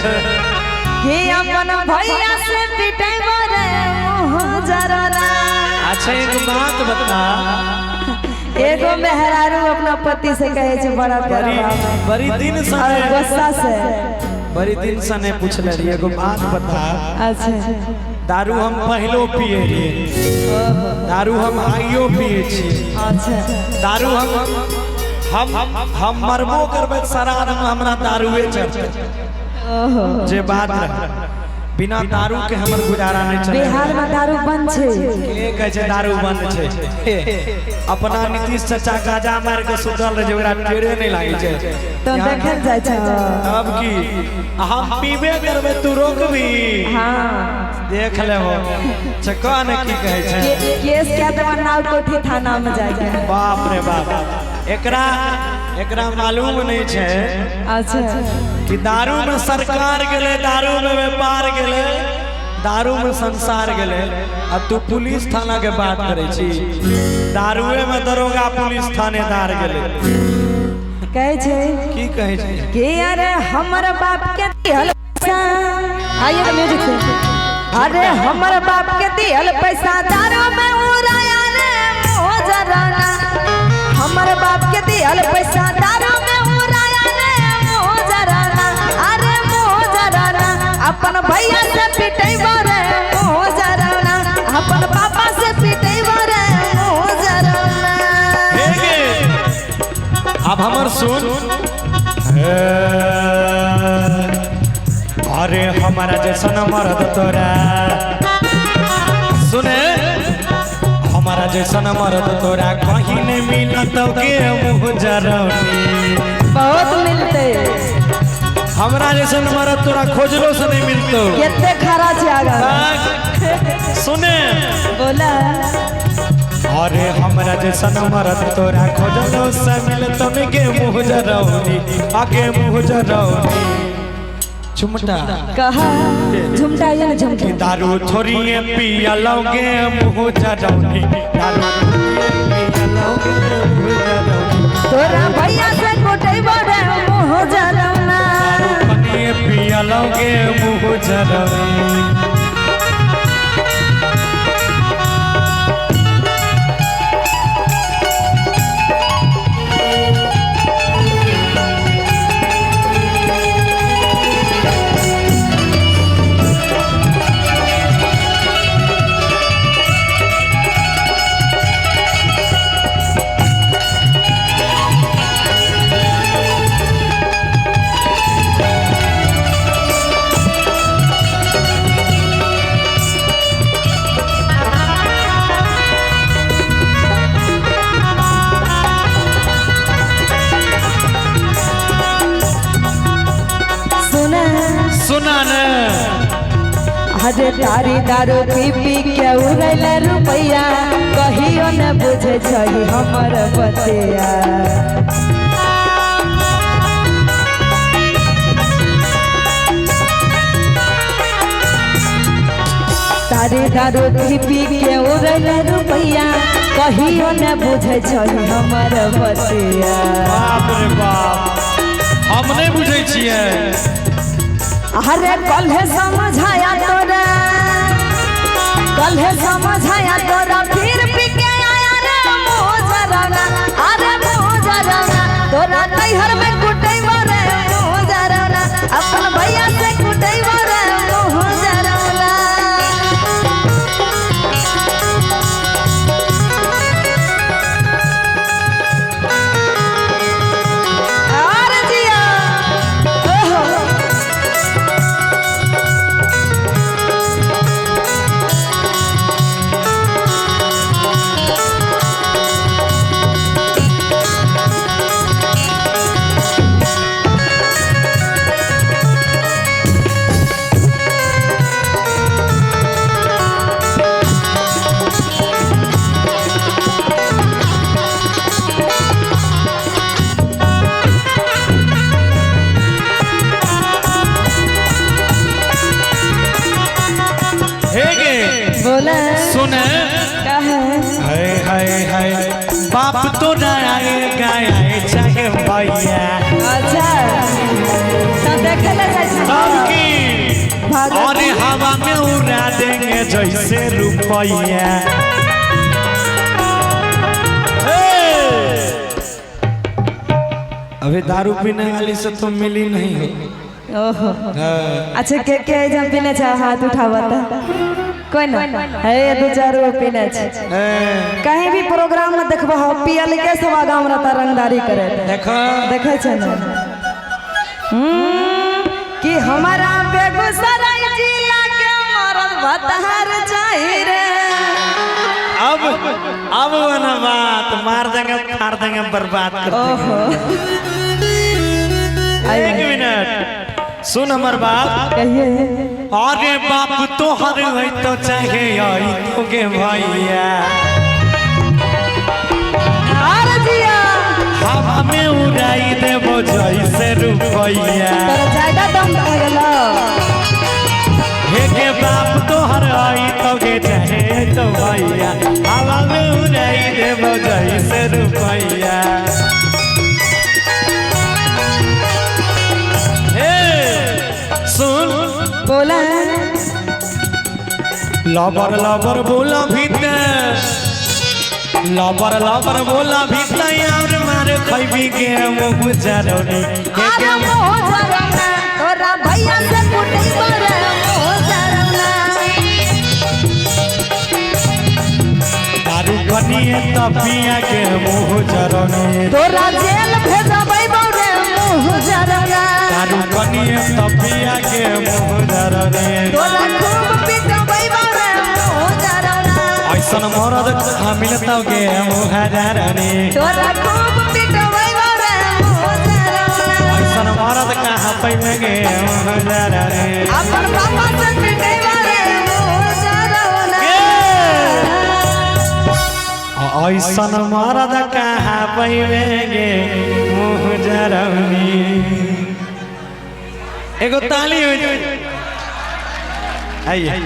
कि अपन भैया से पिटे रे जरना। अच्छा एक बात बता, एगो मेहरारू अपना पति से कहे छे बड़ा प्यारा बड़ी दिन से गुस्सा से बड़ी दिन से ने पूछले रही एगो बात बता। अच्छा दारू हम पहलो पिए रहिए, दारू हम आइयो पिए छी। अच्छा दारू हम मरबो करबे श्राद्ध में हमरा दारूए चढ़ते। ओहो जे बात रहे बिना दारू के हमर गुजारा नहीं चले। बिहार में दारू बंद छे, के कहे छे दारू बंद छे? अपना नीतीश चाचा गाजा मार के सुतल रहे, ओकरा टेरे नहीं लागे छे तो देखल जाय छे। तब की हम पीबे करबे तू रोकबी? हां देख ले हो चका ने की कहे छे, केस क्या देवा नाव कोठी थाना में जाय छे। बाप रे बाप, एकरा मालूम नहीं छे। अच्छा कि दारू में सरकार गेले, दारू में व्यापार गेले, दारू में संसार गेले। अब तू पुलिस थाना के बात करे छी, दारूए में दरोगा पुलिस थानेदार गेले। कहे छे की कहे छे कि अरे हमर बाप के दिहल पैसा, आइए तो म्यूजिक से। अरे हमर बाप के दिहल पैसा दारू में उड़ाया रे मोजराना। हमर बाप के दिहल पैसा दारू में उड़ाया रे मोजराना। अरे मोजराना अपन भैया से पिटैबो रे मोजराना, अपन पापा से पिटैबो रे मोजराना। अब हमर सुन, अरे हमारा जैसन मर्द तोरा सुने, हमारा जैसन मर्द तोरा कहीं नहीं मिलत के मुँह जरौनी। बहुत मिलते हमरा जैसन मर्द तोरा खोजलो से नहीं मिलतो। कितने खरा छे आगा सुने बोला। अरे हमरा जैसन मर्द तोरा खोजलो से मिलतो के मुँह जरौनी, आगे मुँह जरौनी। झुमटा कहा झुमटा ये ना झुमटा। दारू थोड़ी पिया लोगे मुँह जरौनी, दारू पिया लोगे मुँह जरौनी। तोरा भैया से कोटैबो रे मुँह जरौना। दारू पिया लोगे मुँह जरौनी। सुना न अरे तारी दारू पी पी के उड़ैल रुपैया, कहियो न बुझे छही हमर बतिया। तारी दारू पी पी के उड़ैल रुपैया, कहियो न बुझे छही हमर बतिया। बाप रे बाप, हम नहीं बुझे छिए। अरे कल्हे समझाया तोरा, कल्हे समझाया तोरा, फिर पी के आया रे मोजराना। अरे मोजराना तोरा नैहर में कुटैबो रे मोजराना, अपन भैया से कुटैबो रे मोजराना। अरे जिया ओहो बोला सुने हाय हाय हाय बाप तो आएगा चाहे भैया। अच्छा तो देखे ले सबकी उठा दे और हवा में उड़ा देंगे जैसे रुपया। अभी दारू पीने वाली से तुम मिली नहीं हो। ओहो अच्छा के जब पीने चाह हाथ उठावा था कोई ना है दो चार गो पीने छे कहीं भी प्रोग्राम में देखबा हो पियल के सवा गांव रहता रंगदारी करे देखो देखे छे ना कि हमारा बेगूसराय जिला के मरद बतहर जाई रे। अब ना बात मार देंगे फाड़ देंगे बर्बाद कर देंगे। एक मिनट सुन हमार बात कहिए अरे बाप तो हर है तो चाहे आई तो के भैया अरे जिया हवा में उड़ाई देबो जैसे रुपया। तोरा ज्यादा दम लगला हे के बाप तो हर आई तो के चाहे तो भैया हवा में उड़ाई देबो जैसे रुपया। सुन बोला लबर लबर बोला भीतर लबर लबर बोला भीतर और मारे खैबी के मुंह जरौनी अरे मोह जरौना तोरा भैया से कुटई पर मोह जरौना दारू कनिए तपिया के मुंह जरौनी तोरा जेल भेजबै बौरे मोह जरौना दारू कनिए तपिया के मुंह जरौनी तोरा खूब पिटबै बौरे मोह जरौना ऐसन मरद कहाँ मिलता के मुंह जरौनी तोरा खूब पिटबै बौरे मोह जरौना ऐसन मरद कहाँ पैमेंगे मुंह जरौनी अपन पापा से पिटै बौरे मोह जरौना ऐसन मरद कहाँ पैमेंगे मुंह जरौनी। एगो ताली हो जाए आइए